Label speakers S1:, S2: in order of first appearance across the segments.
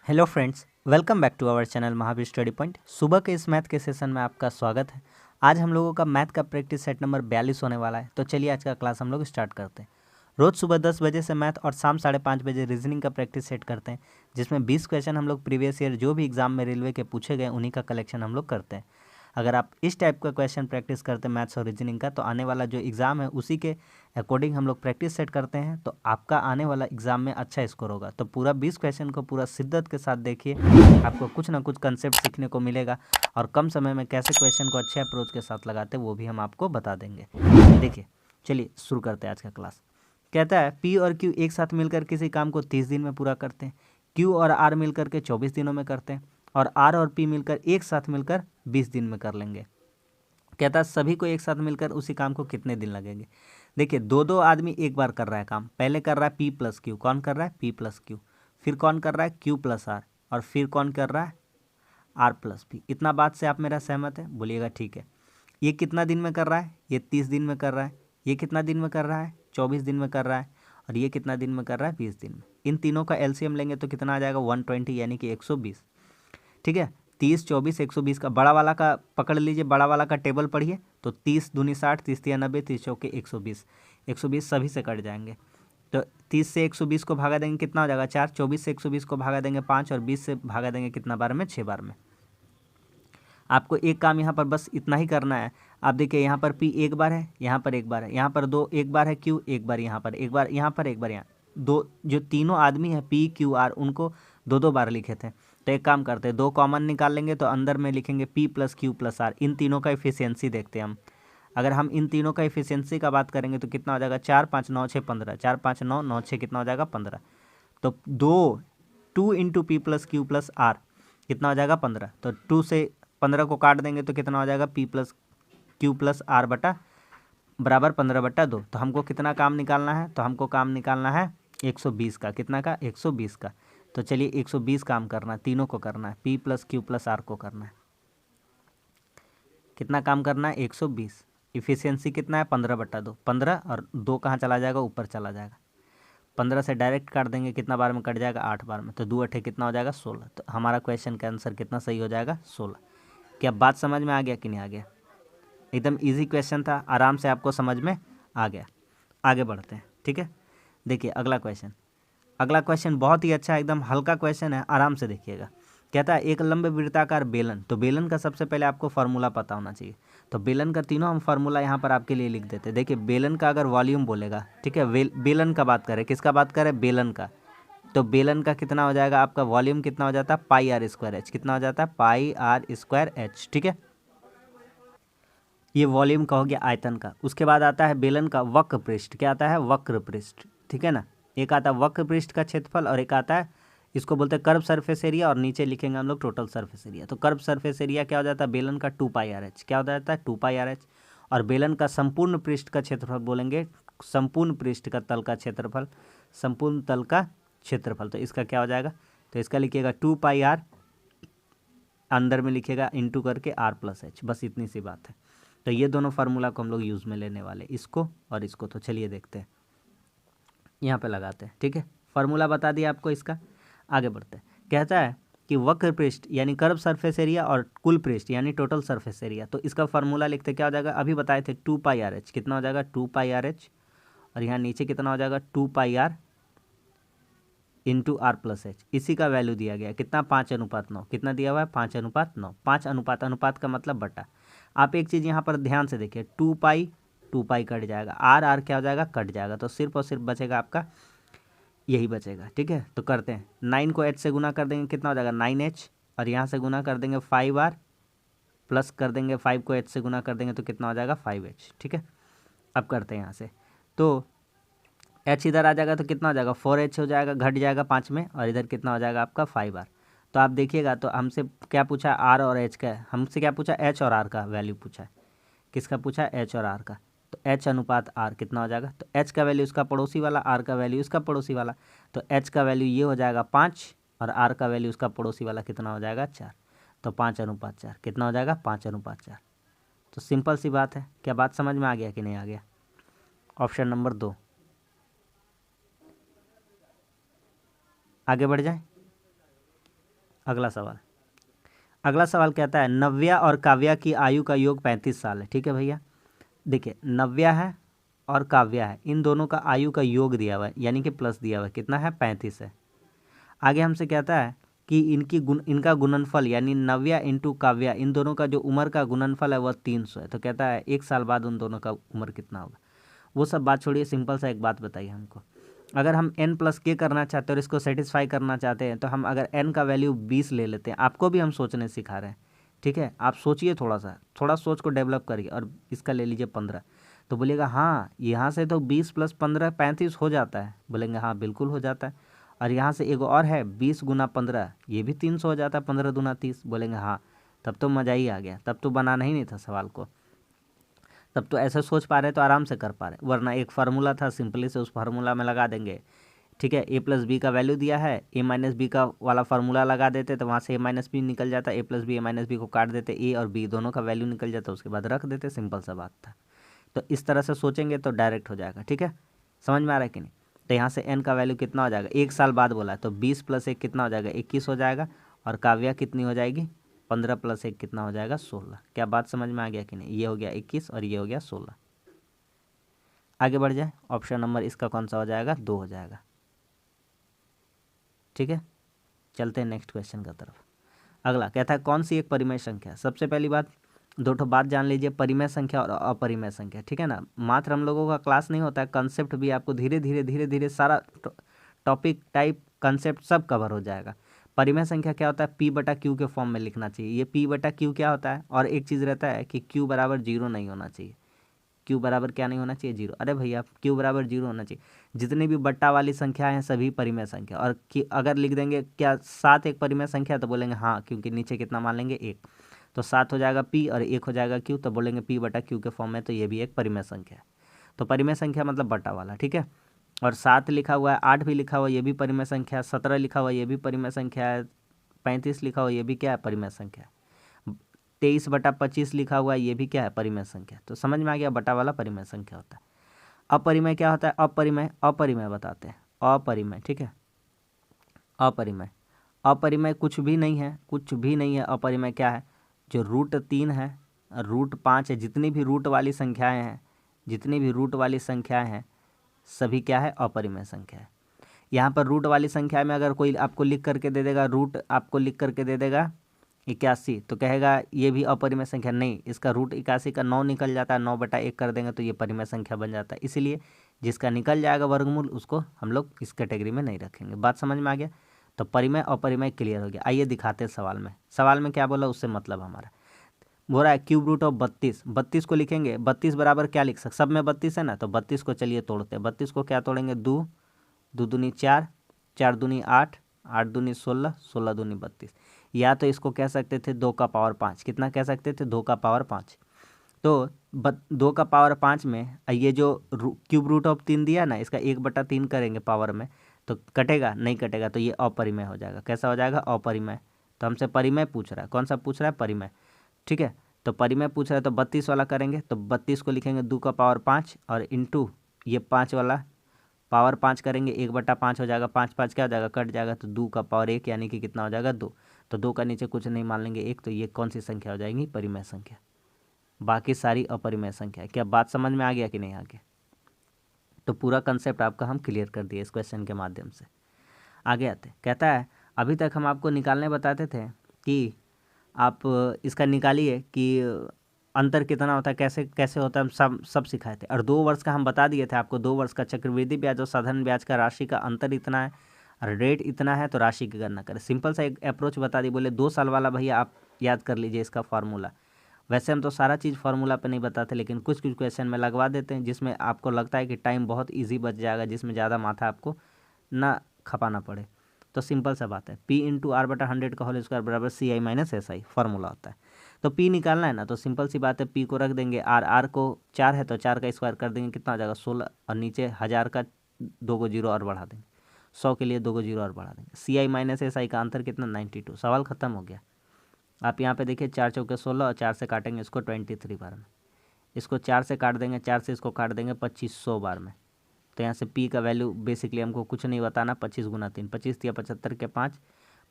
S1: Hello friends, welcome back to our channel Mahavir study point. सुबह के इस मैथ के सेशन में आपका स्वागत है। आज हम लोगों का मैथ का प्रैक्टिस सेट नंबर 42 होने वाला है। तो चलिए आज का क्लास हम लोग स्टार्ट करते हैं। रोज़ सुबह 10 बजे से मैथ और शाम 5:30 बजे रीजनिंग का प्रैक्टिस सेट करते हैं, जिसमें 20 क्वेश्चन हम लोग प्रीवियस ईयर जो भी एग्जाम में रेलवे के पूछे गए उन्हीं का कलेक्शन हम लोग करते हैं। अगर आप इस टाइप का क्वेश्चन प्रैक्टिस करते हैं मैथ्स और रीजनिंग का, तो आने वाला जो एग्ज़ाम है उसी के अकॉर्डिंग हम लोग प्रैक्टिस सेट करते हैं, तो आपका आने वाला एग्ज़ाम में अच्छा स्कोर होगा। तो पूरा 20 क्वेश्चन को पूरा शिद्दत के साथ देखिए, आपको कुछ ना कुछ कंसेप्ट सीखने को मिलेगा और कम समय में कैसे क्वेश्चन को अच्छे अप्रोच के साथ लगाते हैं वो भी हम आपको बता देंगे। देखिए, चलिए शुरू करते हैं आज का क्लास। कहता है पी और क्यू एक साथ मिलकर किसी काम को 30 दिन में पूरा करते हैं, क्यू और आर मिलकर के 24 दिनों में करते हैं, और आर और पी मिलकर एक साथ मिलकर 20 दिन में कर लेंगे। कहता है सभी को एक साथ मिलकर उसी काम को कितने दिन लगेंगे। देखिए, दो दो आदमी एक बार कर रहा है काम। पहले कर रहा है पी प्लस क्यू, कौन कर रहा है पी प्लस क्यू, फिर कौन कर रहा है क्यू प्लस आर, और फिर कौन कर रहा है आर प्लस पी। इतना बात से आप मेरा सहमत है? बोलिएगा ठीक है। ये कितना दिन में कर रहा है? ये 30 दिन में कर रहा है। ये कितना दिन में कर रहा है? 24 दिन में कर रहा है। और ये कितना दिन में कर रहा है? 20 दिन में। इन तीनों का एलसीएम लेंगे तो कितना आ जाएगा? 120, यानी कि 120। ठीक है, 30, 24, 120 का बड़ा वाला का पकड़ लीजिए, बड़ा वाला का टेबल पढ़िए। तो 30 दूनी 60, 30 तिया 90, 30 चौके 120। 120 सभी से कट जाएंगे। तो 30 से 120 को भागा देंगे, कितना हो जाएगा? 4। 24 से 120 को भागा देंगे 5, और 20 से भागा देंगे कितना बार में? 6 बार में। आपको एक काम यहाँ पर बस इतना ही करना है। आप देखिए, यहाँ पर पी एक बार है, यहाँ पर एक बार है, यहाँ पर दो एक बार है, क्यू एक बार, यहाँ पर एक बार, यहाँ पर एक बार, यहाँ दो। जो तीनों आदमी हैं पी क्यू आर, उनको दो दो बार लिखे थे। तो एक काम करते हैं, दो कॉमन निकाल लेंगे तो अंदर में लिखेंगे P plus Q plus R. इन तीनों का इफिशियंसी देखते हैं हम। अगर हम इन तीनों का इफिशियंसी का बात करेंगे तो कितना हो जाएगा? 4 5 9 6 15। 4 5 9 9 6 कितना हो जाएगा? 15। तो दो 2 into P plus Q plus R कितना हो जाएगा? 15। तो 2 से 15 को काट देंगे तो कितना हो जाएगा? P plus Q plus R बटा बराबर 15/2। तो हमको कितना काम निकालना है? तो हमको काम निकालना है 120 का। कितना का? 120 का। तो चलिए 120 काम करना है, तीनों को करना है, P plus Q plus R को करना है। कितना काम करना है? 120। इफिशियंसी कितना है? 15/2। 15 और 2 कहाँ चला जाएगा? ऊपर चला जाएगा। 15 से डायरेक्ट काट देंगे, कितना बार में कट जाएगा? 8 बार में। तो 2 8 कितना हो जाएगा? 16। तो हमारा क्वेश्चन का आंसर कितना सही हो जाएगा? 16। क्या बात समझ में आ गया कि नहीं आ गया? एकदम इजी क्वेश्चन था, आराम से आपको समझ में आ गया। आगे बढ़ते हैं, ठीक है। देखिए अगला क्वेश्चन। अगला क्वेश्चन बहुत ही अच्छा, एकदम हल्का क्वेश्चन है, आराम से देखिएगा। कहता है एक लंबे वृत्ताकार बेलन। तो बेलन का सबसे पहले आपको फार्मूला पता होना चाहिए। तो बेलन का तीनों हम फार्मूला यहाँ पर आपके लिए लिख देते हैं। देखिए, बेलन का अगर वॉल्यूम बोलेगा, ठीक है, बेलन का बात करें, किसका बात करें? बेलन का। तो बेलन का कितना हो जाएगा? आपका वॉल्यूम कितना हो जाता है? पाई आर स्क्वायर एच। कितना हो जाता है? पाई आर स्क्वायर एच। ठीक है, ये वॉल्यूम का हो गया आयतन का। उसके बाद आता है बेलन का वक्र पृष्ठ। क्या आता है? वक्र पृष्ठ। ठीक है ना, एक आता है वक्र पृष्ठ का क्षेत्रफल और एक आता है, इसको बोलते हैं कर्व सरफेस एरिया, और नीचे लिखेंगे हम लोग टोटल सरफेस एरिया। तो कर्व सरफेस एरिया क्या हो जाता है? बेलन का 2πr/h। क्या हो जाता है? 2πr/h। और बेलन का संपूर्ण पृष्ठ का क्षेत्रफल बोलेंगे, संपूर्ण पृष्ठ का तल का क्षेत्रफल, संपूर्ण तल का क्षेत्रफल। तो इसका क्या हो जाएगा? तो इसका लिखिएगा 2πr, अंदर में लिखिएगा इंटू करके r+h। बस इतनी सी बात है। तो ये दोनों फार्मूला को हम लोग यूज़ में लेने वाले, इसको और इसको। तो चलिए देखते हैं, यहाँ पे लगाते हैं। ठीक है, फार्मूला बता दिया आपको इसका। आगे बढ़ते हैं। कहता है कि वक्र पृष्ठ यानी कर्व सरफेस एरिया और कुल पृष्ठ यानी टोटल सरफेस एरिया। तो इसका फार्मूला लिखते क्या हो जाएगा? अभी बताए थे 2πr/h। कितना हो जाएगा? 2πr/h। और यहाँ नीचे कितना हो जाएगा? 2πr into r+h। इसी का वैल्यू दिया गया कितना? 5:9। कितना दिया हुआ है? 5:9। 5 अनुपात, अनुपात का मतलब बटा। आप एक चीज़ यहाँ पर ध्यान से देखिए, 2π कट जाएगा, आर क्या हो जाएगा? कट जाएगा। तो सिर्फ और सिर्फ बचेगा आपका यही बचेगा। ठीक है, तो करते हैं। 9 को h से गुना कर देंगे, कितना हो जाएगा? 9h। और यहाँ से गुना कर देंगे 5r, प्लस कर देंगे 5 को h से गुना कर देंगे तो कितना हो जाएगा? 5h। ठीक है, अब करते हैं यहाँ से। तो h इधर आ जाएगा तो कितना हो जाएगा? 4h हो जाएगा, घट जाएगा 5 में, और इधर कितना हो जाएगा आपका? 5r। तो आप देखिएगा, तो हमसे क्या पूछा? r और h का। हमसे क्या पूछा? h और r का वैल्यू पूछा है। किसका पूछा? h और r का। तो h अनुपात r कितना हो जाएगा? तो h का वैल्यू इसका पड़ोसी वाला, r का वैल्यू इसका पड़ोसी वाला। तो h का वैल्यू ये हो जाएगा 5, और r का वैल्यू उसका पड़ोसी वाला कितना हो जाएगा? 4। तो 5:4 कितना हो जाएगा? 5:4। तो सिंपल सी बात है। क्या बात समझ में आ गया कि नहीं आ गया? Option number 2। आगे बढ़ जाए। अगला सवाल, अगला सवाल कहता है नव्या और काव्या की आयु का योग 35 साल है। ठीक है भैया, देखिए नव्या है और काव्या है, इन दोनों का आयु का योग दिया हुआ है, यानी कि प्लस दिया हुआ है, कितना है 35 है। आगे हमसे कहता है कि इनका गुणनफल यानी नव्या इंटू काव्या, इन दोनों का जो उम्र का गुणनफल है वह 300 है। तो कहता है 1 साल बाद उन दोनों का उम्र कितना होगा। वो सब बात छोड़िए, सिंपल सा एक बात बताइए हमको, अगर हम n प्लस के करना चाहते हैं और इसको सेटिस्फाई करना चाहते हैं तो हम अगर n का वैल्यू 20 ले लेते हैं। आपको भी हम सोचने सिखा रहे हैं, ठीक है, आप सोचिए, थोड़ा सोच को डेवलप करिए, और इसका ले लीजिए 15। तो बोलिएगा हाँ यहाँ से तो 20 + 15 35 हो जाता है, बोलेंगे हाँ बिल्कुल हो जाता है। और यहाँ से एक और है 20 × 15, ये भी 300 हो जाता है, 15 दूना 30, बोलेंगे हाँ तब तो मज़ा ही आ गया, तब तो बनाना ही नहीं था सवाल को, तब तो ऐसे सोच पा रहे तो आराम से कर पा रहे, वरना एक फार्मूला था सिंपली से उस फार्मूला में लगा देंगे। ठीक है, a + b का वैल्यू दिया है, a - b का वाला फार्मूला लगा देते तो वहाँ से a - b निकल जाता, a + b a - b को काट देते, a और b दोनों का वैल्यू निकल जाता, उसके बाद रख देते, सिंपल सा बात था। तो इस तरह से सोचेंगे तो डायरेक्ट हो जाएगा। ठीक है, समझ में आ रहा है कि नहीं। तो यहाँ से n का वैल्यू कितना हो जाएगा, 1 साल बाद बोला है तो 20 + 1 कितना हो जाएगा, 21 हो जाएगा, और काव्या कितनी हो जाएगी, 15 + 1 कितना हो जाएगा, 16। क्या बात समझ में आ गया कि नहीं, ये हो गया 21 और ये हो गया 16। आगे बढ़ जाए, ऑप्शन नंबर इसका कौन सा हो जाएगा, 2 हो जाएगा। ठीक है, चलते हैं नेक्स्ट क्वेश्चन का तरफ। अगला कहता है कौन सी एक परिमेय संख्या। सबसे पहली बात, दो ठो बात जान लीजिए, परिमेय संख्या और अपरिमेय संख्या। ठीक है ना, मात्र हम लोगों का क्लास नहीं होता है, कंसेप्ट भी आपको धीरे धीरे सारा टॉपिक टाइप कंसेप्ट सब कवर हो जाएगा। परिमेय संख्या क्या होता है, p/q के फॉर्म में लिखना चाहिए। ये p/q क्या होता है, और एक चीज़ रहता है कि q = 0 नहीं होना चाहिए। q बराबर क्या नहीं होना चाहिए, 0। अरे भैया q = 0 होना चाहिए। जितनी भी बट्टा वाली संख्या हैं सभी परिमेय संख्या। और कि अगर लिख देंगे क्या 7 एक परिमेय संख्या, तो बोलेंगे हाँ, क्योंकि नीचे कितना मान लेंगे 1, तो 7 हो जाएगा p और 1 हो जाएगा q, तो बोलेंगे p/q के फॉर्म में, तो ये भी एक परिमेय संख्या है। तो परिमेय संख्या मतलब बट्टा वाला। ठीक है, और 7 लिखा हुआ है, 8 भी लिखा हुआ है, ये भी परिमेय संख्या है, 17 लिखा हुआ है, ये भी परिमेय संख्या है, 35 लिखा हुआ है, ये भी क्या है, परिमेय संख्या है, 23/25 लिखा हुआ है, ये भी क्या है, परिमेय संख्या। तो समझ में आ गया, बटा वाला परिमेय संख्या होता है। अपरिमेय क्या होता है, अपरिमेय बताते हैं, अपरिमेय। ठीक है, अपरिमेय कुछ भी नहीं है, अपरिमेय क्या है, जो √3 है, √5 है, जितनी भी रूट वाली संख्याएं हैं सभी क्या है, अपरिमेय संख्या है। यहाँ पर रूट वाली संख्या में अगर कोई आपको लिख करके दे देगा, रूट आपको लिख करके दे देगा 81, तो कहेगा ये भी अपरिमेय संख्या नहीं, इसका √81 का 9 निकल जाता है, 9/1 कर देंगे तो ये परिमेय संख्या बन जाता है। इसीलिए जिसका निकल जाएगा वर्गमूल उसको हम लोग इस कैटेगरी में नहीं रखेंगे। बात समझ में आ गया। तो परिमेय अपरिमेय क्लियर हो गया। आइए दिखाते हैं सवाल में क्या बोला, उससे मतलब हमारा बोल रहा है ³ √32 को लिखेंगे, 32 बराबर क्या लिख सकते, सब में 32 है ना, तो 32 को चलिए तोड़ते हैं। 32 को क्या तोड़ेंगे, 2 दूनी 4, 4 दूनी 8, 8 दूनी 16, 16 दूनी 32। या तो इसको कह सकते थे 2 का पावर 5, कितना कह सकते थे, 2 का पावर 5। तो 2 का पावर 5 में ये जो ³ दिया ना, इसका 1/3 करेंगे पावर में, तो कटेगा नहीं, कटेगा, तो ये अपरिमेय हो जाएगा। कैसा हो जाएगा, अपरिमेय। तो हमसे परिमेय पूछ रहा है, कौन सा पूछ रहा है, परिमेय। ठीक है, तो परिमेय पूछ रहा है तो 32 वाला करेंगे, तो 32 को लिखेंगे 2 का पावर 5 और इंटू ये 5 वाला पावर 5 करेंगे, 1/5 हो जाएगा, 5 5 क्या हो जाएगा, कट जाएगा, तो 2 का पावर 1 यानी कि कितना हो जाएगा, 2। तो 2 का नीचे कुछ नहीं मान लेंगे 1, तो ये कौन सी संख्या हो जाएगी, परिमेय संख्या। बाकी सारी अपरिमेय संख्या है। क्या बात समझ में आ गया कि नहीं आ गया। तो पूरा कंसेप्ट आपका हम क्लियर कर दिए इस क्वेश्चन के माध्यम से। आगे आते, कहता है अभी तक हम आपको निकालने बताते थे कि आप इसका निकालिए कि अंतर कितना होता है, कैसे कैसे होता है, हम सब सिखाए थे। और 2 वर्ष का हम बता दिए थे आपको, 2 वर्ष का चक्रवृद्धि ब्याज और साधारण ब्याज का राशि का अंतर इतना है और रेट इतना है, तो राशि की गणना करें। सिंपल सा एक अप्रोच बता दी, बोले 2 साल वाला भैया आप याद कर लीजिए इसका फार्मूला। वैसे हम तो सारा चीज़ फार्मूला पे नहीं बताते, लेकिन कुछ कुछ क्वेश्चन में लगवा देते हैं जिसमें आपको लगता है कि टाइम बहुत ईजी बच जाएगा, जिसमें ज़्यादा माथा आपको ना खपाना पड़े। तो सिंपल सा बात है, P/R/100 का होल स्क्वायर बराबर CI - SI फार्मूला होता है। तो P निकालना है ना, तो सिंपल सी बात है, P को रख देंगे, R को 4 है तो 4 का स्क्वायर कर देंगे, कितना हो जाएगा 16, और नीचे 1000 का 2 को 0 और बढ़ा देंगे, 100 के लिए 2 को 0 और बढ़ा देंगे। CI - SI का अंतर कितना, 92। सवाल खत्म हो गया। आप यहाँ पे देखिए 4 चौके 16 और 4 से काटेंगे इसको 23 बार में, इसको 4 से काट देंगे, 4 से इसको काट देंगे 2500 बार में। तो यहाँ से P का वैल्यू बेसिकली हमको कुछ नहीं बताना, 25 × 3, 25 × 75 के 5,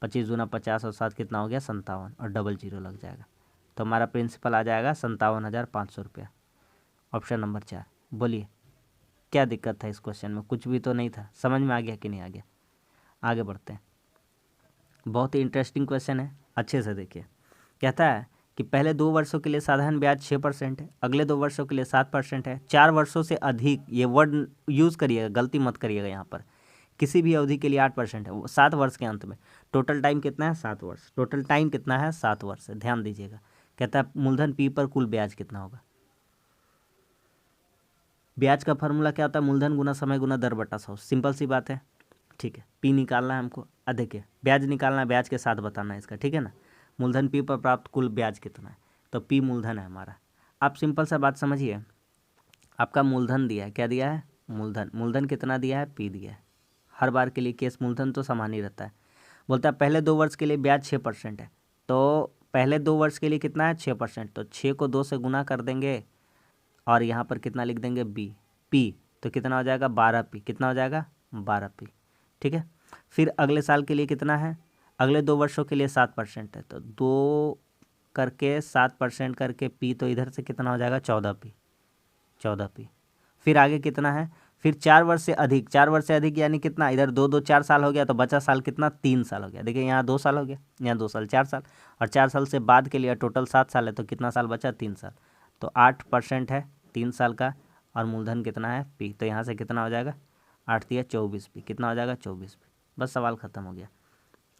S1: 25 दूना 50 और 7 कितना हो गया 57 और डबल जीरो लग जाएगा। तो हमारा प्रिंसिपल आ जाएगा 57,500 रुपया। Option number 4। बोलिए क्या दिक्कत था इस क्वेश्चन में? कुछ भी तो नहीं था। समझ में आ गया कि नहीं आ गया? आगे बढ़ते हैं। बहुत ही इंटरेस्टिंग क्वेश्चन है, अच्छे से देखिए। कहता है कि पहले 2 वर्षों के लिए साधारण ब्याज 6% है, अगले 2 वर्षों के लिए 7% है, 4 वर्षों से अधिक, ये वर्ड यूज़ करिएगा, गलती मत करिएगा यहाँ पर, किसी भी अवधि के लिए 8% है, 7 वर्ष के अंत में। टोटल टाइम कितना है? 7 वर्ष। टोटल टाइम कितना है? 7 वर्ष है। ध्यान दीजिएगा। कहता है मूलधन पी पर कुल ब्याज कितना होगा। ब्याज का फॉर्मूला क्या होता है? मूलधन गुना समय गुना दर बटा 100। सिंपल सी बात है, ठीक है। पी निकालना है हमको। देखिए ब्याज निकालना है, ब्याज के साथ बताना है इसका, ठीक है ना। मूलधन पी पर प्राप्त कुल ब्याज कितना है, तो पी मूलधन है हमारा। आप सिंपल सा बात समझिए, आपका मूलधन दिया है, क्या दिया है? मूलधन। मूलधन कितना दिया है? पी दिया है। हर बार के लिए केस मूलधन तो समान ही रहता है। बोलता है पहले 2 वर्ष के लिए ब्याज 6% है, तो पहले 2 वर्ष के लिए कितना है? 6%। तो 6 को 2 से गुना कर देंगे और यहाँ पर कितना लिख देंगे? B P. तो कितना हो जाएगा? 12 पी। कितना हो जाएगा? 12 पी, ठीक है। फिर अगले साल के लिए कितना है? अगले 2 वर्षों के लिए 7% है, तो 2 करके 7% करके पी, तो इधर से कितना हो जाएगा? 14 पी। 14 पी। फिर आगे कितना है? फिर 4 वर्ष से अधिक। 4 वर्ष से अधिक यानी कितना? इधर 2 2 4 साल हो गया, तो बचा साल कितना? 3 साल हो गया। देखिए यहाँ 2 साल हो गया, यहाँ 2 साल, 4 साल, और 4 साल से बाद के लिए टोटल 7 साल है, तो कितना साल बचा? 3 साल। तो 8% है 3 साल का, और मूलधन कितना है? पी। तो यहाँ से कितना हो जाएगा? 8 दिया 24 पी। कितना हो जाएगा? 24 पी। बस सवाल ख़त्म हो गया।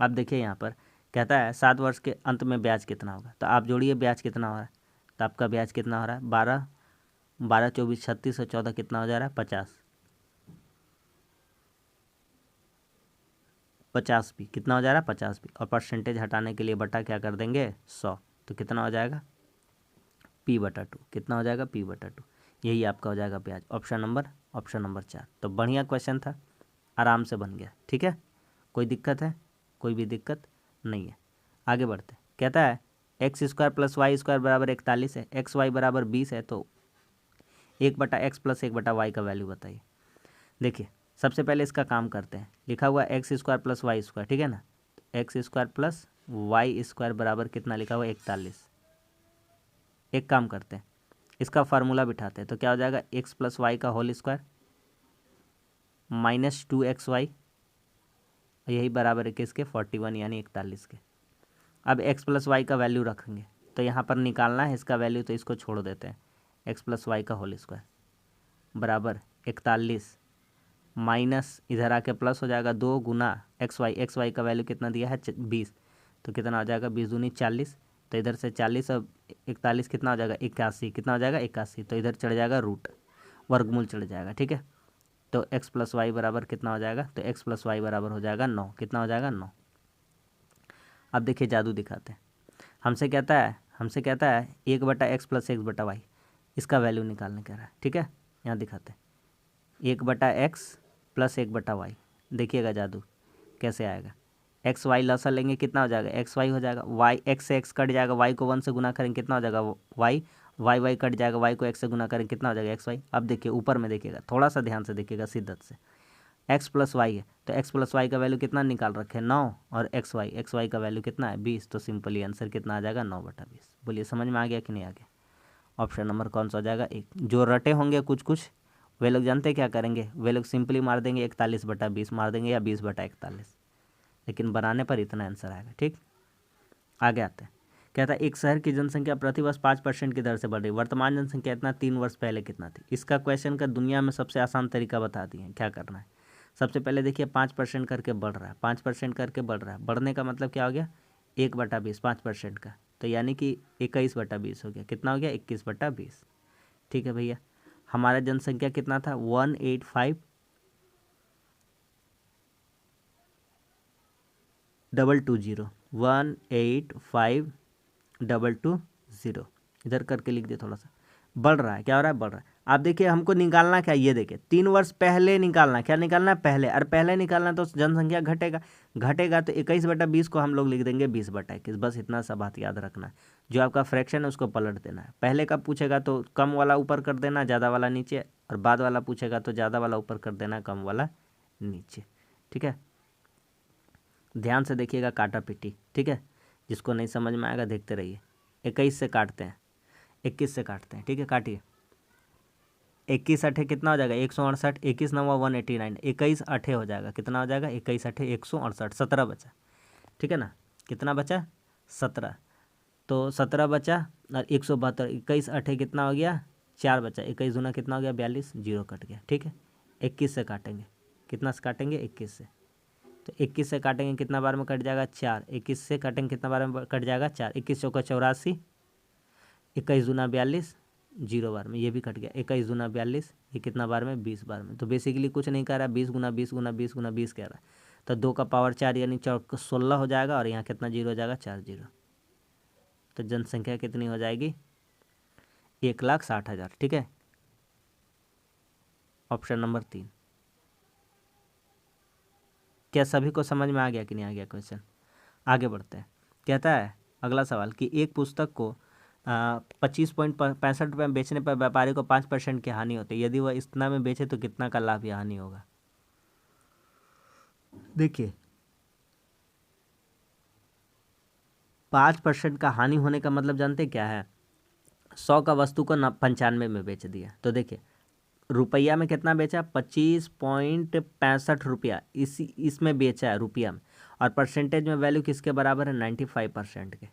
S1: अब देखिए यहाँ पर कहता है 7 वर्ष के अंत में ब्याज कितना होगा, तो आप जोड़िए ब्याज कितना हो रहा है। तो आपका ब्याज कितना हो रहा है? 12 12 24 36 और 14 कितना हो जा रहा है? 50। 50 पी कितना हो जा रहा है? 50 पी। और परसेंटेज हटाने के लिए बटा क्या कर देंगे? 100। तो कितना हो जाएगा? पी बटा 2। कितना हो जाएगा? पी बटा 2। यही आपका हो जाएगा ब्याज। Option number 4। तो बढ़िया क्वेश्चन था, आराम से बन गया, ठीक है। कोई दिक्कत है? कोई भी दिक्कत नहीं है। आगे बढ़ते। कहता है x² + y² बराबर 41 है, एक्स वाई बराबर 20 है, तो 1/x + 1/y का वैल्यू बताइए। देखिए सबसे पहले इसका काम करते हैं। लिखा हुआ x² + y², ठीक है ना। x² + y² बराबर कितना लिखा हुआ? 41। एक काम करते हैं, इसका फार्मूला बिठाते हैं, तो क्या हो जाएगा? x + y का होल स्क्वायर माइनस 2xy, यही बराबर है किसके? 41 यानी 41 के। अब x + y का वैल्यू रखेंगे, तो यहाँ पर निकालना है इसका वैल्यू, तो इसको छोड़ देते हैं। x + y का होल स्क्वायर बराबर 41 माइनस इधर आके प्लस हो जाएगा 2 गुना एक्स वाई का वैल्यू कितना दिया है? 20। तो कितना हो जाएगा? 20 दूनी 40। तो इधर से 40 और 41 कितना हो जाएगा? 81। कितना हो जाएगा? 81। तो इधर चढ़ जाएगा रूट, वर्गमूल चढ़ जाएगा, ठीक है। तो x + y बराबर कितना हो जाएगा? तो x + y बराबर हो जाएगा 9। कितना हो जाएगा? 9। अब देखिए जादू दिखाते हैं। हमसे कहता है 1/x + 1/y, इसका वैल्यू निकालने कह रहा है, ठीक है। यहाँ दिखाते हैं 1/x + 1/y। देखिएगा जादू कैसे आएगा। एक्स वाई लसा लेंगे, कितना हो जाएगा? एक्स वाई हो जाएगा। वाई एक्स से एक्स कट जाएगा, वाई को 1 से गुना करेंगे, कितना हो जाएगा? वाई। वाई कट जाएगा, वाई को एक्स से गुना करेंगे, कितना हो जाएगा? X Y. अब देखिए ऊपर में देखिएगा, थोड़ा सा ध्यान से देखिएगा शिद्दत से। एक्स + वाई है, तो एक्स + वाई का वैल्यू कितना निकाल रखे हैं? 9। और एक्स वाई का वैल्यू कितना है? 20। तो सिंपली आंसर कितना आ जाएगा? 9/20। बोलिए समझ में आ गया कि नहीं आ गया? ऑप्शन नंबर कौन सा हो जाएगा? 1। जो रटे होंगे कुछ कुछ वे लोग जानते क्या करेंगे? वे लोग सिंपली मार देंगे 41/20 मार देंगे, या 20/41, लेकिन बनाने पर इतना आंसर आएगा, ठीक। आगे आते हैं। कहता है एक शहर की जनसंख्या प्रतिवर्ष 5% की दर से बढ़ रही, वर्तमान जनसंख्या इतना 3 वर्ष पहले कितना थी। इसका क्वेश्चन का दुनिया में सबसे आसान तरीका बता दिए। क्या करना है? सबसे पहले देखिए 5% करके बढ़ रहा है, 5% करके बढ़ रहा है। बढ़ने का मतलब क्या हो गया? 1/20, 5% का, तो यानी कि 21/20 हो गया। कितना हो गया? 21/20, ठीक है भैया। हमारा जनसंख्या कितना था? 185,220, 185,220। इधर करके लिख दिया थोड़ा सा। बढ़ रहा है, क्या हो रहा है? बढ़ रहा है। आप देखिए हमको निकालना क्या? ये देखिए 3 वर्ष पहले निकालना। क्या निकालना है? पहले। और पहले निकालना तो जनसंख्या घटेगा तो 21/20 को हम लोग लिख देंगे 20/21। बस इतना सा बात याद रखना है। जो आपका फ्रैक्शन है उसको पलट देना है। पहले का पूछेगा तो कम वाला ऊपर कर देना, ज़्यादा वाला नीचे, और बाद वाला पूछेगा तो ज़्यादा वाला ऊपर कर देना, कम वाला नीचे, ठीक है। ध्यान से देखिएगा, काटा पिटी, ठीक है। जिसको नहीं समझ में आएगा देखते रहिए। 21 से काटते हैं, 21 से काटते हैं, ठीक है। काटिए। 21 अठे कितना हो जाएगा 168, 21 नवा 189, 21 अठे हो जाएगा कितना हो जाएगा 21 अठे 168, 17 बचा, ठीक है ना। कितना बचा 17, तो 17 बचा और 172, 21 अठे कितना हो गया 4 बचा, 21 दूना कितना हो गया 42, जीरो कट गया, ठीक है। 21 से काटेंगे, कितना से काटेंगे 21 से, तो 21 से काटेंगे कितना बार में कट जाएगा 4, 21 से काटेंगे कितना बार में कट जाएगा 4, 21 चौका 84, 21 दूना 42, जीरो बार में ये भी कट गया, 21 दूना 42, ये कितना बार में 20 बार में। तो बेसिकली कुछ नहीं कह रहा, 20 गुना 20 गुना 20 गुना 20 कह रहा है, तो 2 का पावर 4 यानी 16 हो जाएगा, और यहाँ कितना जीरो हो जाएगा 4 जीरो। तो जनसंख्या कितनी हो जाएगी 1,60,000, ठीक है। Option number 3। क्या सभी को समझ में आ गया कि नहीं आ गया क्वेश्चन? आगे बढ़ते हैं। कहता है अगला सवाल कि एक पुस्तक को 25.65 रुपये में बेचने पर व्यापारी को 5% की हानि होती है, यदि वह इतना में बेचे तो कितना का लाभ या हानि होगा? देखिए 5% का हानि होने का मतलब जानते क्या है, 100 का वस्तु को 95 में बेच दिया, तो देखिए रुपया में कितना बेचा 25.65 रुपया, इसमें बेचा है रुपया में, और परसेंटेज में वैल्यू किसके बराबर है 95% के,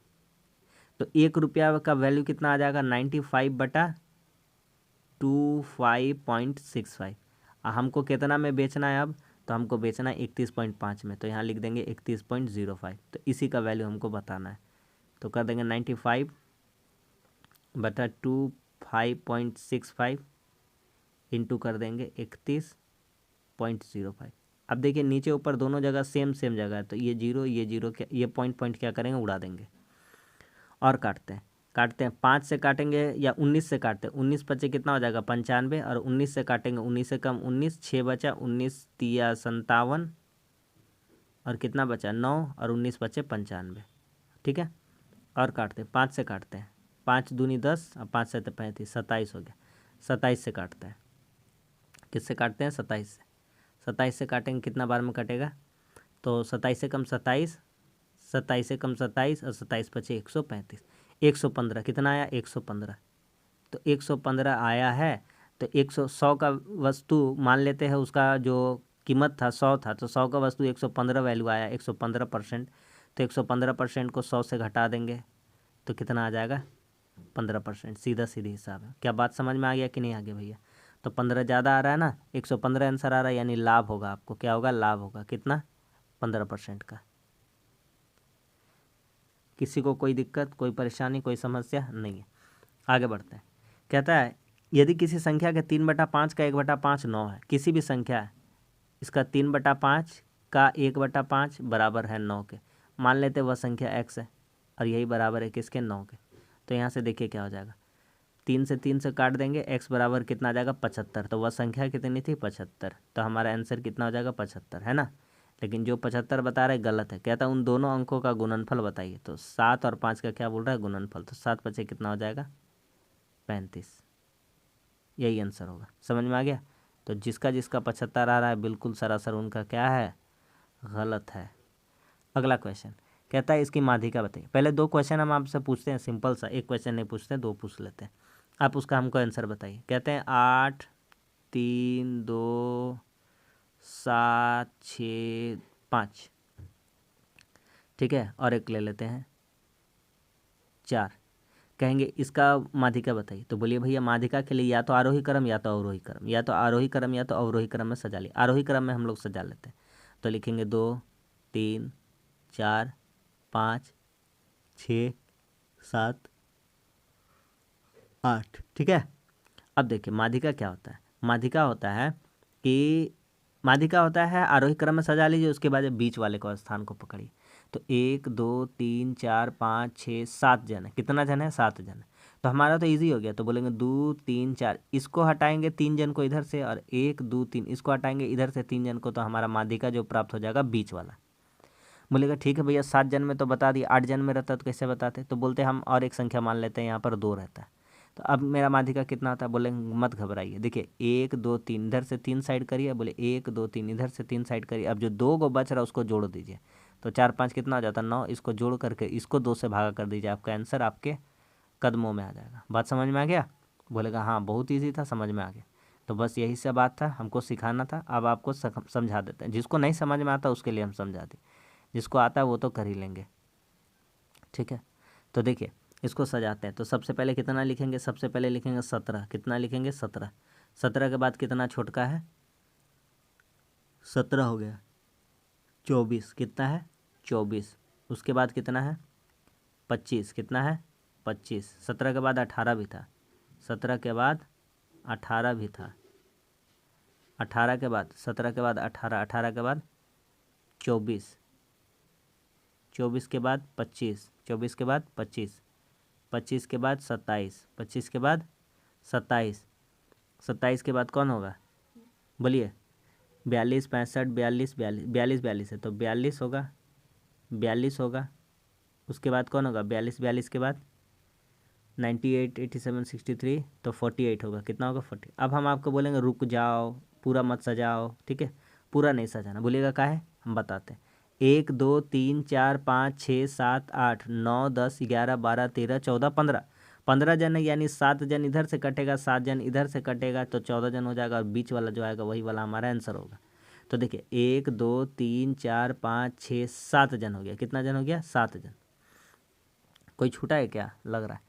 S1: तो 1 रुपया का वैल्यू कितना आ जाएगा 95/25.65। हमको कितना में बेचना है अब, तो हमको बेचना है 31.5 में, तो यहाँ लिख देंगे 31.05, तो इसी का वैल्यू हमको बताना है, तो कर देंगे 95/25.65 इंटू कर देंगे 31.05। अब देखिए नीचे ऊपर दोनों जगह सेम जगह है, तो ये जीरो क्या, ये पॉइंट क्या करेंगे उड़ा देंगे, और काटते हैं 5 से काटेंगे या 19 से काटते हैं, 19 बचे कितना हो जाएगा 95, और 19 से काटेंगे 19 से कम 19, 6 बचा, 19 तिया 57, और कितना बचा 9, और 19 बचे 95, ठीक है। और काटते हैं 5 से काटते हैं, 5 दूनी 10 और 5 से 35, 27 हो गया। 27 से काटते हैं, किससे काटते हैं 27 से, 27 से काटेंगे कितना बार में कटेगा, तो 27 से कम 27, 27 से कम 27, और 27 बचे 135, 115 कितना आया 115, तो 115 आया है, तो 100 का वस्तु मान लेते हैं, उसका जो कीमत था 100 था, तो 100 का वस्तु 115 वैल्यू आया 115%, तो 115% को 100 से घटा देंगे तो कितना आ जाएगा 15%, सीधा सीधी हिसाब है। क्या बात समझ में आ गया कि नहीं आ गया भैया? तो 15 ज़्यादा आ रहा है ना, 115 आंसर आ रहा है, यानी लाभ होगा आपको, क्या होगा लाभ होगा कितना 15% का। किसी को कोई दिक्कत, कोई परेशानी, कोई समस्या नहीं है? आगे बढ़ते हैं। कहता है यदि किसी संख्या के 3/5 का 1/5 9 है, किसी भी संख्या है इसका 3/5 का 1/5 बराबर है 9 के, मान लेते वह संख्या x है और यही बराबर है किसके 9 के, तो यहाँ से देखिए क्या हो जाएगा, 3 से काट देंगे, x बराबर कितना आ जाएगा 75, तो वह संख्या कितनी थी 75, तो हमारा आंसर कितना हो जाएगा 75, है ना। लेकिन जो 75 बता रहे गलत है, कहता है उन दोनों अंकों का गुणनफल बताइए, तो 7 और 5 का क्या बोल रहा है गुणनफल, तो 7 बचे कितना हो जाएगा 35, यही आंसर होगा। समझ में आ गया? तो जिसका 75 आ रहा है बिल्कुल सरासर उनका क्या है गलत है। अगला क्वेश्चन कहता है इसकी माध्यिका बताइए। पहले 2 क्वेश्चन हम आपसे पूछते हैं, सिंपल सा, एक क्वेश्चन नहीं पूछते, 2 पूछ लेते हैं, आप उसका हमको आंसर बताइए। कहते हैं 8 3 2 7 6 5, ठीक है, और एक ले लेते हैं 4, कहेंगे इसका माध्यिका बताइए, तो बोलिए भैया माध्यिका के लिए या तो आरोही क्रम या तो अवरोही क्रम, या तो आरोही क्रम या तो अवरोही क्रम में सजा लिए। आरोही क्रम में हम लोग सजा लेते हैं, तो लिखेंगे 2 3 4 5 6 7 8, ठीक है। अब देखिए माध्यिका क्या होता है, माध्यिका होता है कि माध्यिका होता है आरोही क्रम में सजा लीजिए, उसके बाद बीच वाले को स्थान को पकड़िए, तो 1 2 3 4 5 6 7 जन है, कितना जन है 7 जन है, तो हमारा तो इजी हो गया, तो बोलेंगे 2 3 4, इसको हटाएंगे 3 जन को इधर से, और 1 2 3 इसको हटाएंगे इधर से 3 जन को, तो हमारा माध्यिका जो प्राप्त हो जाएगा बीच वाला। बोलेगा ठीक है भैया 7 जन में तो बता दिए, 8 जन में रहता तो कैसे बताते, तो बोलते हम और एक संख्या मान लेते हैं, यहाँ पर 2 रहता है, तो अब मेरा माध्यिका कितना होता है, बोलेंगे मत घबराइए, देखिए 1 2 3 इधर से 3 साइड करिए, बोले 1 2 3 इधर से 3 साइड करिए, अब जो 2 को बच रहा है उसको जोड़ दीजिए, तो तो 4 5 कितना हो जाता है 9, इसको जोड़ करके इसको 2 से भागा कर दीजिए, आपका आंसर आपके कदमों में आ जाएगा। बात समझ में आ गया? बोलेगा हाँ बहुत ईजी था, समझ में आ गया। तो बस यही सा बात था, हमको सिखाना था, अब आपको समझा देते हैं। जिसको नहीं समझ में आता उसके लिए हम समझा दें, जिसको आता है वो तो कर ही लेंगे, ठीक है। तो देखिए इसको सजाते हैं। तो सबसे पहले कितना लिखेंगे, सबसे पहले लिखेंगे 17, कितना लिखेंगे 17, 17 के बाद कितना छोटका है 17 हो गया, 24 कितना है 24, उसके बाद कितना है 25, कितना है 25, 17 के बाद 18 भी था, 17 के बाद 18 भी था, 18 के बाद 17 के बाद 18, 18 के बाद 24, 24 के बाद 25, 24 के बाद 25, 25 के बाद 27, 25 के बाद 27, 27 के बाद कौन होगा बोलिए, 42 65 42 42 42 42 है तो 42 होगा, 42 होगा। उसके बाद कौन होगा 42 42 के बाद 98 87 63 तो 48 होगा, कितना होगा 40। अब हम आपको बोलेंगे रुक जाओ, पूरा मत सजाओ, ठीक है, पूरा नहीं सजाना। बोलिएगा क्या है, हम बताते हैं। 1 2 3 4 5 6 7 8 9 10 11 12 13 14 15, 15 जन है, यानी 7 जन इधर से कटेगा, 7 जन इधर से कटेगा, तो 14 जन हो जाएगा, और बीच वाला जो आएगा वही वाला हमारा आंसर होगा। तो देखिए 1 2 3 4 5 6 7 जन हो गया, कितना जन हो गया 7 जन। कोई छूटा है क्या लग रहा है?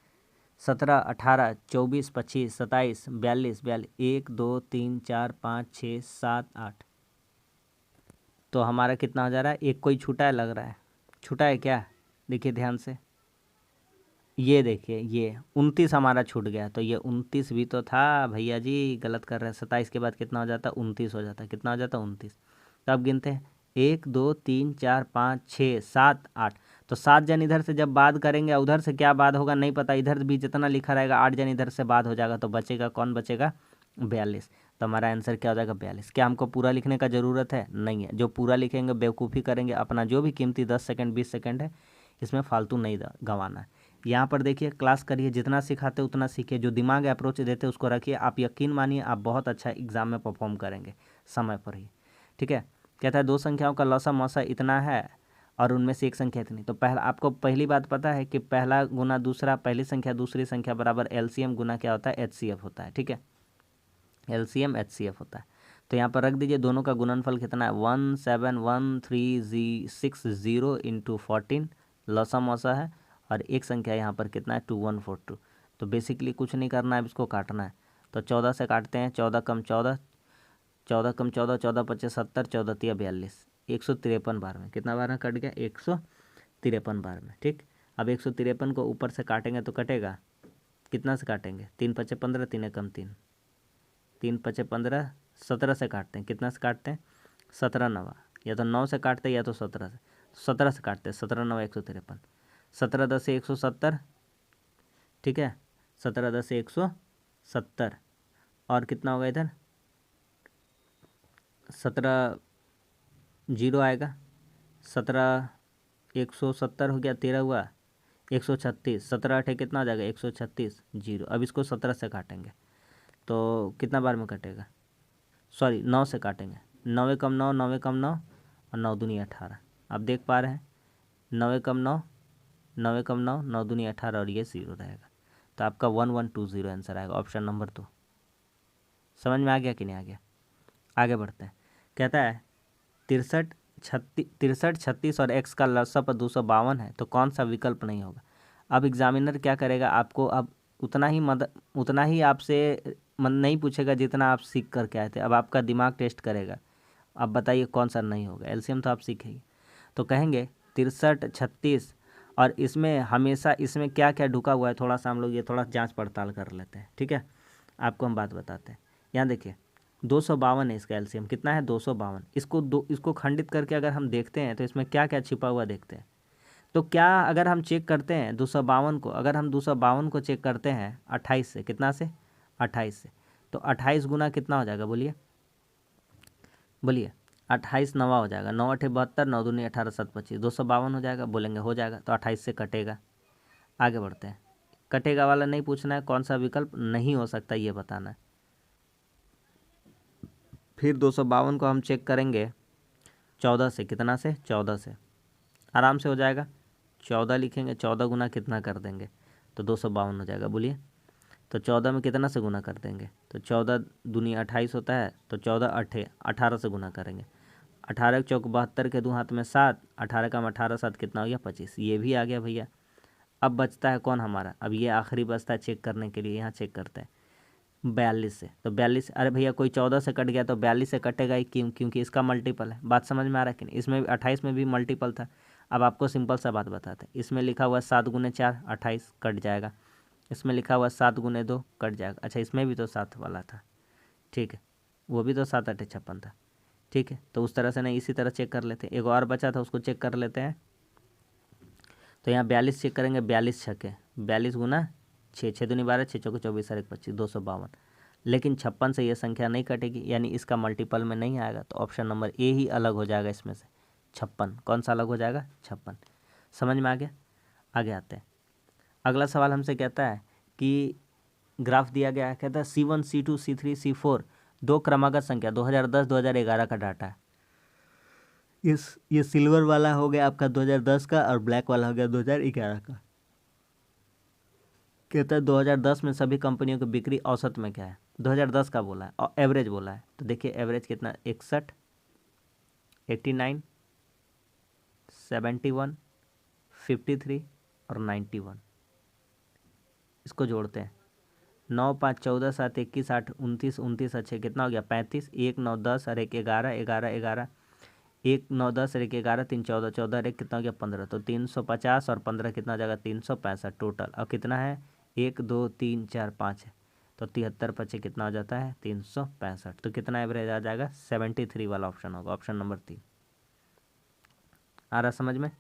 S1: 17 18 24 25 27 42 42 1 2 3 4 5 6 7 8, तो हमारा कितना हो जा रहा है, एक कोई छूटा है लग रहा है, छूटा है क्या? देखिए ध्यान से, ये देखिए ये 29 हमारा छूट गया, तो ये 29 भी तो था भैया जी, गलत कर रहे हैं। 27 के बाद कितना हो जाता है 29 हो जाता है, कितना हो जाता है 29। तो अब गिनते हैं 1 2 3 4 5 6 7 8, तो 7 जन इधर से जब बाद करेंगे, उधर से क्या बाद होगा नहीं पता, इधर भी जितना लिखा रहेगा 8 जन इधर से बाद हो जाएगा, तो बचेगा कौन, बचेगा 42। तो हमारा आंसर क्या हो जाएगा 42। क्या हमको पूरा लिखने का ज़रूरत है? नहीं है। जो पूरा लिखेंगे बेवकूफ़ी करेंगे, अपना जो भी कीमती 10 सेकंड 20 सेकंड है इसमें फालतू नहीं गंवाना है। यहाँ पर देखिए क्लास करिए, जितना सिखाते उतना सीखिए, जो दिमाग अप्रोच देते उसको रखिए, आप यकीन मानिए आप बहुत अच्छा एग्ज़ाम में परफॉर्म करेंगे समय पर ही, ठीक है। कहता है 2 संख्याओं का लौसा मौसा इतना है और उनमें से एक संख्या इतनी। तो पहला आपको पहली बात पता है कि पहला गुना दूसरा, पहली संख्या दूसरी संख्या बराबर एलसीएम गुना क्या होता है, एचसीएफ होता है, ठीक है, एलसीएम एचसीएफ होता है। तो यहाँ पर रख दीजिए दोनों का गुणनफल कितना है 171360 इंटू 14 लौसा मौसा है, और एक संख्या यहाँ पर कितना है 2142। तो बेसिकली कुछ नहीं करना है, इसको काटना है। तो 14 से काटते हैं, 14 कम 14, 14 कम 14, 14 पच्चीस 70, 14 तिया 42, 153 बार में, कितना बार में कट गया 153 बार में, ठीक। अब 153 को ऊपर से काटेंगे तो कटेगा, कितना से काटेंगे 3 पच्चे 15, 3 कम 3, 3 पच्चे 15, 17 से काटते हैं, कितना से काटते हैं 17 नवा, या तो 9 से काटते हैं या तो 17 से, 17 से काटते हैं, 17 नवा 153, 17 10 से 170, ठीक है, 17 10 से 170, और कितना होगा इधर 17 जीरो आएगा, 17 170 हो गया, 13 हुआ 136, 17 8 कितना हो जाएगा 136 जीरो। अब इसको 17 से काटेंगे तो कितना बार में कटेगा, सॉरी 9 से काटेंगे, 9 कम 9, 9 कम 9, और 9 दूनी 18। आप देख पा रहे हैं 9 कम 9, 9 कम 9, 9 दूनी 18, और ये 0 रहेगा। तो आपका 1120 आंसर आएगा, ऑप्शन नंबर 2। समझ में आ गया कि नहीं आ गया? आगे बढ़ते हैं। कहता है 63 36 और x का लसा पर 252 है, तो कौन सा विकल्प नहीं होगा। अब एग्जामिनर क्या करेगा, आपको अब उतना ही आपसे नहीं पूछेगा जितना आप सीख करके आए थे, अब आपका दिमाग टेस्ट करेगा। अब बताइए कौन सा नहीं होगा, एलसीएम तो आप सीखेंगे। तो कहेंगे 63 36, और इसमें हमेशा इसमें क्या क्या ढुका हुआ है, थोड़ा सा हम लोग ये थोड़ा जांच पड़ताल कर लेते हैं, ठीक है। आपको हम बात बताते हैं। यहाँ देखिए 252 है इसका एलसीएम, कितना है 252। इसको खंडित करके अगर हम देखते हैं तो इसमें क्या क्या छिपा हुआ देखते हैं। तो क्या अगर हम चेक करते हैं 252 को, अगर हम 252 को चेक करते हैं 28 से, कितना से 28 से, तो 28 गुना कितना हो जाएगा बोलिए, बोलिए 28 नवा हो जाएगा, 9 8 72, 9 दूनी 18 7 25, 252 हो जाएगा, बोलेंगे हो जाएगा, तो 28 से कटेगा। आगे बढ़ते हैं। कटेगा वाला नहीं पूछना है, कौन सा विकल्प नहीं हो सकता ये बताना है। फिर 252 को हम चेक करेंगे 14 से, कितना से 14 से, आराम से हो जाएगा। 14 लिखेंगे, 14 गुना कितना कर देंगे तो 252 हो जाएगा। बोलिए, तो 14 में कितना से गुना कर देंगे तो 14 दूनी 28 होता है, तो 14 अठे 18 से गुना करेंगे। 18 चौक 72 के 2 हाथ में 7, 18 का 18 7 कितना हो गया 25। ये भी आ गया भैया। अब बचता है कौन हमारा, अब ये आखिरी बचता है चेक करने के लिए, यहाँ चेक करते हैं 42 से। तो 42, अरे भैया कोई 14 से कट गया तो 42 से कटेगा ही, क्यों, क्योंकि इसका मल्टीपल है। बात समझ में आ रहा है कि नहीं। इसमें 28 में भी मल्टीपल था। अब आपको सिंपल सा बात बताते हैं, इसमें लिखा हुआ 7 गुने 4 28 कट जाएगा, इसमें लिखा हुआ 7 गुने 2 कट जाएगा। अच्छा, इसमें भी तो 7 वाला था, ठीक है, वो भी तो 7 8 56 था, ठीक है। तो उस तरह से नहीं, इसी तरह चेक कर लेते हैं। एक और बचा था, उसको चेक कर लेते हैं। तो यहाँ 42 चेक करेंगे, 42 छके 42 गुना 6, 6 दूनी 12, 6 चौके 24 और 1 25, 252। लेकिन 56 से ये संख्या नहीं कटेगी, यानी इसका मल्टीपल में नहीं आएगा। तो ऑप्शन नंबर ए ही अलग हो जाएगा इसमें से, 56। कौन सा अलग हो जाएगा, 56। समझ में आ गया। आगे आते हैं। अगला सवाल हमसे कहता है कि ग्राफ दिया गया है, कहता है C1 C2 C3 C4 दो क्रमागत संख्या 2010 2011 का डाटा है। ये सिल्वर वाला हो गया आपका 2010 का, और ब्लैक वाला हो गया 2011 का। कहता है 2010 में सभी कंपनियों की बिक्री औसत में क्या है, 2010 का बोला है और एवरेज बोला है। तो देखिए एवरेज कितना, 61, 89, 71, 53 और 91। इसको जोड़ते हैं, 9 5 14 7 21 8 29 29 अच्छे कितना हो गया 35, 1 9 10 और 1 11 11 11, 1 9 10 और 1 11 3 14 14 और 1 कितना हो गया 15। तो 350 और 15 कितना हो जाएगा 365 टोटल। और कितना है 1 2 3 4 5 है, तो 73 पचे कितना हो जाता है 365। तो कितना एवरेज आ जाएगा 73 वाला ऑप्शन होगा, ऑप्शन नंबर 3। आ रहा समझ में।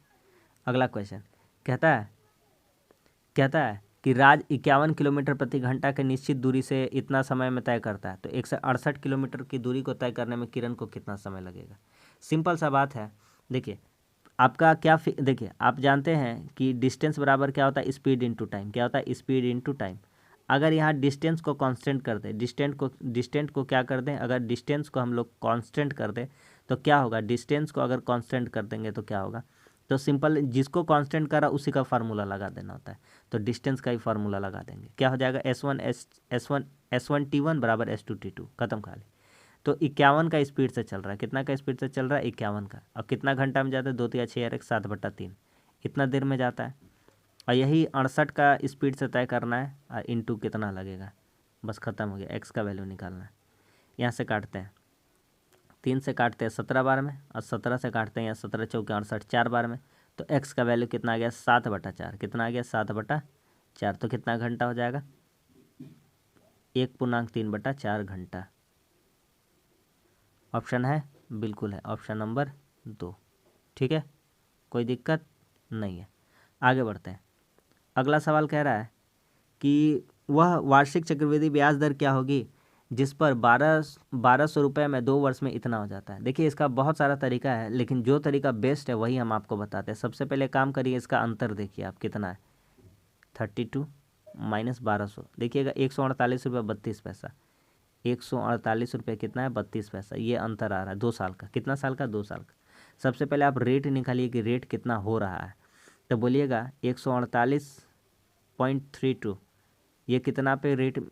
S1: अगला क्वेश्चन कहता है कि राज 51 किलोमीटर प्रति घंटा के निश्चित दूरी से इतना समय में तय करता है। तो 168 किलोमीटर की दूरी को तय करने में किरण को कितना समय लगेगा। सिंपल सा बात है। देखिए आपका क्या देखिए आप जानते हैं कि डिस्टेंस बराबर क्या होता है, स्पीड इनटू टाइम। क्या होता है, स्पीड इनटू टाइम। अगर यहाँ डिस्टेंस को कांस्टेंट कर दें, डिस्टेंस को क्या कर दें, अगर डिस्टेंस को हम लोग कांस्टेंट कर दें तो क्या होगा, डिस्टेंस को अगर कांस्टेंट कर देंगे तो क्या होगा, तो सिंपल जिसको कांस्टेंट करा उसी का फार्मूला लगा देना होता है। तो डिस्टेंस का ही फार्मूला लगा देंगे, क्या हो जाएगा S1 T1 बराबर S2 T2, खत्म खाली। तो 51 का स्पीड से चल रहा है, कितना का स्पीड से चल रहा है 51 का। और कितना घंटा में जाता है 2 3 6 1 7/3, इतना देर में जाता है। और यही 68 का स्पीड से तय करना है, और इंटू कितना लगेगा, बस ख़त्म हो गया। एक्स का वैल्यू निकालना है। यहाँ से काटते हैं, 3 से काटते हैं 17 बार में, और 17 से काटते हैं यहाँ 17 चौके 68 4 बार में। तो एक्स का वैल्यू कितना आ गया 7/4, कितना आ गया 7/4। तो कितना घंटा हो जाएगा 1.3/4 घंटा। ऑप्शन है, बिल्कुल है, ऑप्शन नंबर 2। ठीक है, कोई दिक्कत नहीं है। आगे बढ़ते हैं। अगला सवाल कह रहा है कि वह वार्षिक चक्रवृद्धि ब्याज दर क्या होगी जिस पर 1200 रुपये में 2 वर्ष में इतना हो जाता है। देखिए इसका बहुत सारा तरीका है, लेकिन जो तरीका बेस्ट है वही हम आपको बताते हैं। सबसे पहले काम करिए, इसका अंतर देखिए आप कितना है, 32 माइनस 1200। देखिएगा 148 रुपये 32 पैसा, 148 रुपये कितना है 32 पैसा। ये अंतर आ रहा है 2 साल का। कितना साल का, 2 साल का। सबसे पहले आप रेट निकालिए कि रेट कितना हो रहा है। तो बोलिएगा 148.32, ये कितना पे रेट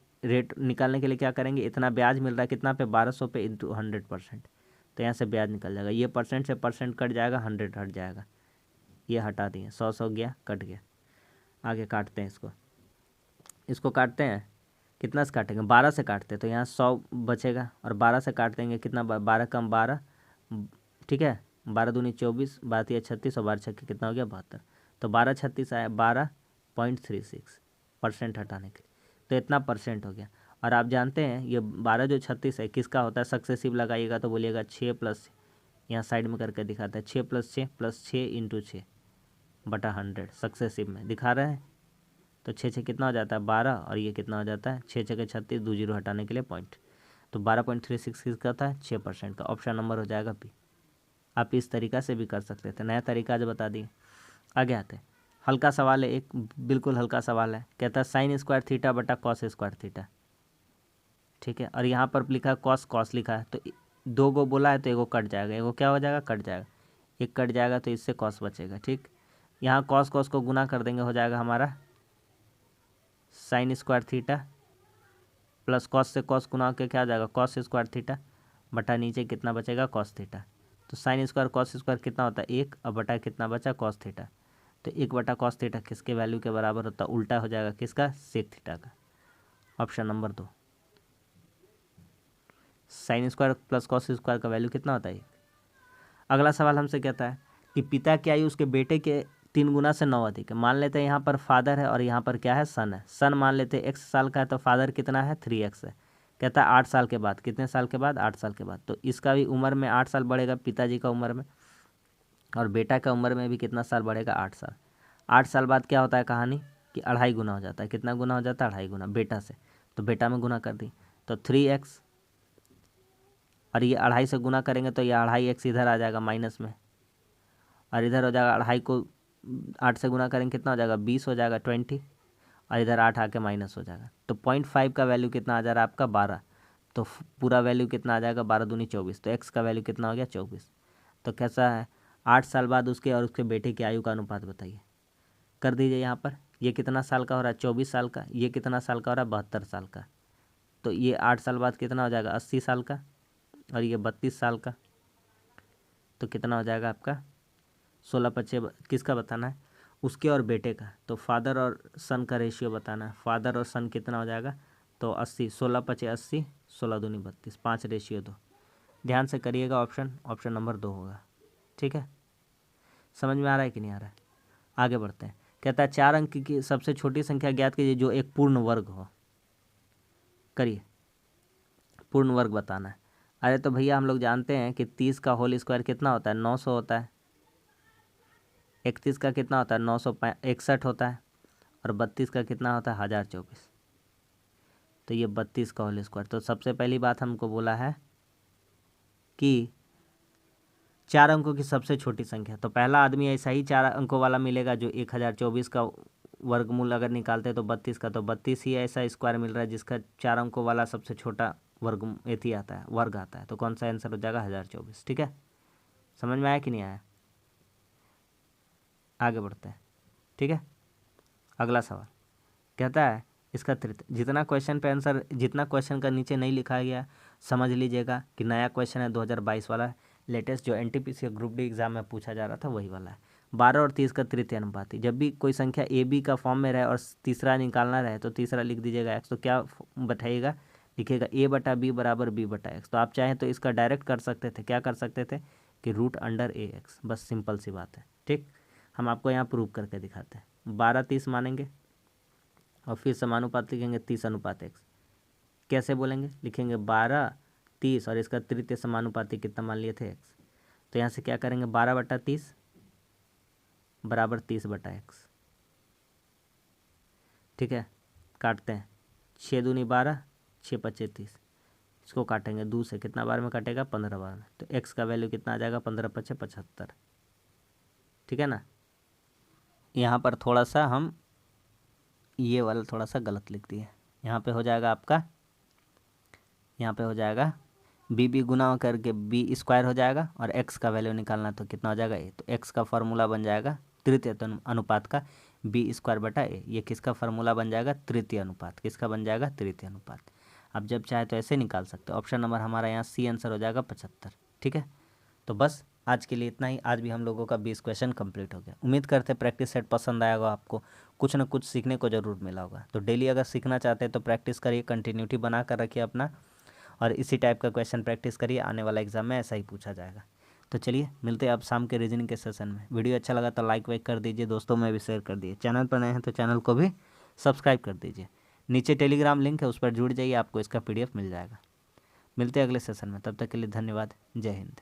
S1: निकालने के लिए क्या करेंगे, इतना ब्याज मिल रहा है कितना पे 1200 पे इंटू 100%। तो यहाँ से ब्याज निकल जाएगा, ये परसेंट से परसेंट कट जाएगा, 100 हट जाएगा, ये हटा दिए, 100 गया कट गया। आगे काटते हैं इसको काटते हैं, कितना से काटेंगे 12 से काटते हैं, तो यहाँ 100 बचेगा, और 12 से काट देंगे कितना, 12 कम 12, ठीक है, 12 दूनी 24, 12 तिया 36 और 12 छक्के कितना हो गया 72। तो 12 36 आया 12.36% हटाने के लिए, तो इतना परसेंट हो गया। और आप जानते हैं ये 12 जो 36 है किसका होता है, सक्सेसिव लगाइएगा तो बोलिएगा 6 प्लस, यहाँ साइड में करके दिखाता है 6 + 6 + 6 × 6/100 सक्सेसिव में दिखा रहे हैं। तो 6 कितना हो जाता है 12, और ये कितना हो जाता है 6 6 36, 2 0 हटाने के लिए पॉइंट। तो 12.36 किसका था 6% का। ऑप्शन नंबर हो जाएगा बी। आप इस तरीक़ा से भी कर सकते थे, नया तरीका आज बता दिए। आगे आते हैं, हल्का सवाल है, एक बिल्कुल हल्का सवाल है। कहता है sin² थीटा बटा cos² थीटा, ठीक है। और यहाँ पर लिखा है कॉस लिखा है, तो 2 गो बोला है तो एगो कट जाएगा, एगो क्या हो जाएगा कट जाएगा। एक कट जाएगा तो इससे कॉस बचेगा। ठीक, यहाँ कॉस कॉस को गुना कर देंगे, हो जाएगा हमारा sine square theta plus cos से कॉस गुना के क्या आ जाएगा कॉस स्क्वायर थीटा बटा नीचे कितना बचेगा कॉस थीटा। तो साइन स्क्वायर कॉस स्क्वायर कितना होता है 1, अब बटा कितना बचा कॉस थीटा। तो 1 बटा कॉस थीटा किसके वैल्यू के बराबर होता है, उल्टा हो जाएगा किसका, सेक थीटा का। Option number 2। Sine square plus cos square का वैल्यू कितना होता है 1। अगला सवाल हमसे कहता है कि पिता की आयु उसके बेटे के 3 गुना से 9 अधिक है। मान लेते हैं यहाँ पर फादर है और यहाँ पर क्या है सन है। सन मान लेते हैं x साल का है तो फादर कितना है 3x है। कहता है 8 साल के बाद, कितने साल के बाद 8 साल के बाद। तो इसका भी उम्र में 8 साल बढ़ेगा पिताजी का उम्र में, और बेटा का उम्र में भी कितना साल बढ़ेगा 8 साल। 8 साल बाद क्या होता है कहानी कि 2.5 गुना हो जाता है। कितना गुना हो जाता है 2.5 गुना बेटा से, तो बेटा में गुना कर दी तो 3x, और ये 2.5 से गुना करेंगे तो ये 2.5x इधर आ जाएगा माइनस में, और इधर हो जाएगा 2.5 को 8 से गुना करेंगे कितना हो जाएगा 20 हो जाएगा 20, और इधर 8 आके माइनस हो जाएगा। तो 0.5 का वैल्यू कितना आ जा रहा है आपका 12, तो पूरा वैल्यू कितना आ जाएगा 12 दूनी 24, तो x का वैल्यू कितना हो गया 24। तो कैसा है 8 साल बाद उसके और उसके बेटे की आयु का अनुपात बताइए। कर दीजिए यहाँ पर, ये कितना साल का हो रहा है 24 साल का, ये कितना साल का हो रहा है 72 साल का। तो ये 8 साल बाद कितना हो जाएगा 80 साल का, और ये 32 साल का। तो कितना हो जाएगा आपका 16/5 किसका बताना है, उसके और बेटे का। तो फादर और सन का रेशियो बताना है, फादर और सन कितना हो जाएगा तो 80, 16/5 80, 16 दूनी 32, 5:2। ध्यान से करिएगा, ऑप्शन नंबर 2 होगा। ठीक है, समझ में आ रहा है कि नहीं आ रहा है। आगे बढ़ते हैं। कहता है 4 अंक की सबसे छोटी संख्या ज्ञात कीजिए जो एक पूर्ण वर्ग हो। करिए, पूर्ण वर्ग बताना है। अरे तो भैया हम लोग जानते हैं कि 30 का होल स्क्वायर कितना होता है 900 होता है, 31 का कितना होता है 961 होता है, और 32 का कितना होता है 1024। तो ये 32 का होल स्क्वायर। तो सबसे पहली बात हमको बोला है कि 4 अंकों की सबसे छोटी संख्या, तो पहला आदमी ऐसा ही 4 अंकों वाला मिलेगा जो 1024 का वर्गमूल अगर निकालते तो 32 का, तो 32 ही ऐसा स्क्वायर मिल रहा है जिसका 4 अंकों वाला सबसे छोटा वर्ग एथी आता है, वर्ग आता है। तो कौन सा आंसर हो जाएगा 1024। ठीक है, समझ में आया कि नहीं आया। आगे बढ़ते हैं। ठीक है, अगला सवाल कहता है इसका जितना क्वेश्चन पे आंसर, जितना क्वेश्चन का नीचे नहीं लिखा गया समझ लीजिएगा कि नया क्वेश्चन है 2022 वाला, लेटेस्ट जो एनटीपीसी ग्रुप डी एग्जाम में पूछा जा रहा था वही वाला है। 12 और 30 का तृतीय अनुपाती। जब भी कोई संख्या ए बी का फॉर्म में रहे और तीसरा निकालना रहे तो तीसरा लिख दीजिएगा x, तो क्या बैठाइएगा, लिखिएगा a बटा b बराबर b बटा x। तो आप चाहें तो इसका डायरेक्ट कर सकते थे, क्या कर सकते थे कि √(a(x), बस सिंपल सी बात है। ठीक, हम आपको यहाँ प्रूव करके दिखाते हैं। 12 30 मानेंगे और फिर समानुपात लिखेंगे 30:x। कैसे बोलेंगे, लिखेंगे 12 30 और इसका तृतीय समानुपाती कितना मान लिए थे x। तो यहाँ से क्या करेंगे 12 बटा 30 बराबर 30/x। ठीक है, काटते हैं, 6 दूनी 12, 6×5 30। इसको काटेंगे 2 से, कितना बार में कटेगा 15 बार में। तो x का वैल्यू कितना आ जाएगा 15×5 75। ठीक है ना, यहाँ पर थोड़ा सा हम ये वाला थोड़ा सा गलत लिख दिए। यहाँ पे हो जाएगा आपका, यहाँ पे हो जाएगा बी गुना करके बी स्क्वायर हो जाएगा, और x का वैल्यू निकालना तो कितना हो जाएगा a। तो x का फार्मूला बन जाएगा तृतीय अनुपात का b² बटा a। ये किसका फार्मूला बन जाएगा तृतीय अनुपात, किसका बन जाएगा तृतीय अनुपात। अब जब चाहे तो ऐसे निकाल सकते हो। ऑप्शन नंबर हमारा यहाँ सी आंसर हो जाएगा 75। ठीक है, तो बस आज के लिए इतना ही। आज भी हम लोगों का 20 क्वेश्चन कंप्लीट हो गया। उम्मीद करते हैं प्रैक्टिस सेट पसंद आया होगा आपको, कुछ ना कुछ सीखने को ज़रूर मिला होगा। तो डेली अगर सीखना चाहते हैं तो प्रैक्टिस करिए, कंटिन्यूटी बना कर रखिए अपना, और इसी टाइप का क्वेश्चन प्रैक्टिस करिए। आने वाला एग्जाम में ऐसा ही पूछा जाएगा। तो चलिए मिलते हैं अब शाम के रीजनिंग के सेशन में। वीडियो अच्छा लगा तो लाइक वाइक कर दीजिए, दोस्तों में भी शेयर कर दीजिए। चैनल पर नए हैं तो चैनल को भी सब्सक्राइब कर दीजिए। नीचे टेलीग्राम लिंक है, उस पर जुड़ जाइए, आपको इसका PDF मिल जाएगा। मिलते हैं अगले सेशन में, तब तक के लिए धन्यवाद। जय हिंद।